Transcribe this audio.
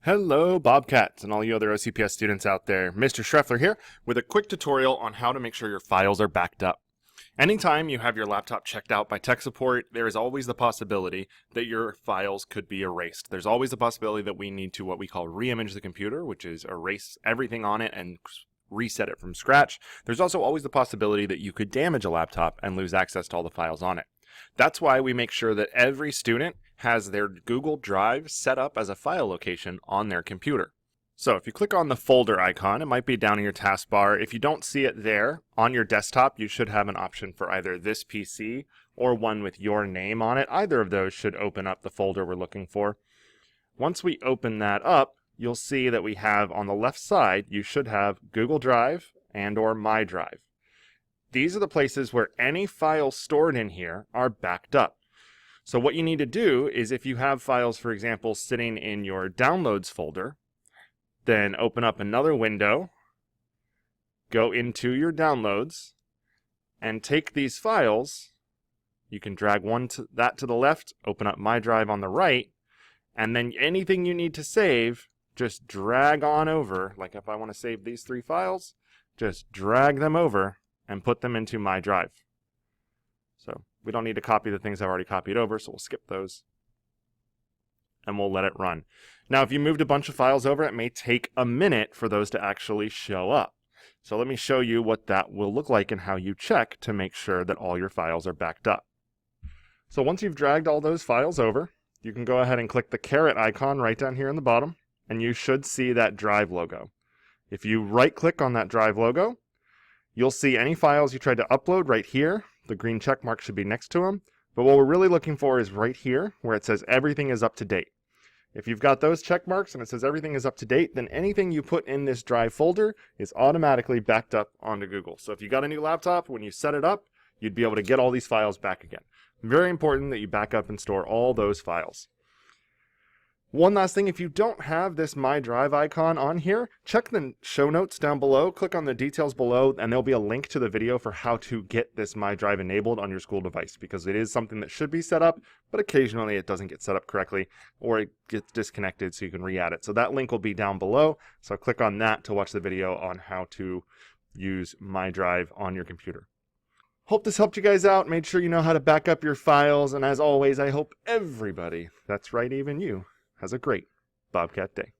Hello, Bobcats, and all you other OCPS students out there. Mr. Schreffler here with a quick tutorial on how to make sure your files are backed up. Anytime you have your laptop checked out by tech support, there is always the possibility that your files could be erased. There's always the possibility that we need to what we call re-image the computer, which is erase everything on it and reset it from scratch. There's also always the possibility that you could damage a laptop and lose access to all the files on it. That's why we make sure that every student has their Google Drive set up as a file location on their computer. So if you click on the folder icon, it might be down in your taskbar. If you don't see it there, on your desktop, you should have an option for either this PC or one with your name on it. Either of those should open up the folder we're looking for. Once we open that up, you'll see that we have on the left side, you should have Google Drive and or My Drive. These are the places where any files stored in here are backed up. So what you need to do is if you have files, for example, sitting in your downloads folder, then open up another window, go into your downloads, and take these files. You can drag that to the left, open up My Drive on the right, and then anything you need to save, just drag on over. Like if I want to save these 3 files, just drag them over and put them into My Drive. So we don't need to copy the things I've already copied over, so we'll skip those. And we'll let it run. Now, if you moved a bunch of files over, it may take a minute for those to actually show up. So let me show you what that will look like and how you check to make sure that all your files are backed up. So once you've dragged all those files over, you can go ahead and click the caret icon right down here in the bottom, and you should see that Drive logo. If you right-click on that Drive logo, you'll see any files you tried to upload right here. The green check mark should be next to them. But what we're really looking for is right here where it says everything is up to date. If you've got those check marks and it says everything is up to date, then anything you put in this Drive folder is automatically backed up onto Google. So if you got a new laptop, when you set it up, you'd be able to get all these files back again. Very important that you back up and store all those files. One last thing, if you don't have this My Drive icon on here, check the show notes down below, click on the details below, and there'll be a link to the video for how to get this My Drive enabled on your school device, because it is something that should be set up, but occasionally it doesn't get set up correctly, or it gets disconnected so you can re-add it. So that link will be down below, so click on that to watch the video on how to use My Drive on your computer. Hope this helped you guys out, made sure you know how to back up your files, and as always, I hope everybody, that's right, even you, has a great Bobcat day.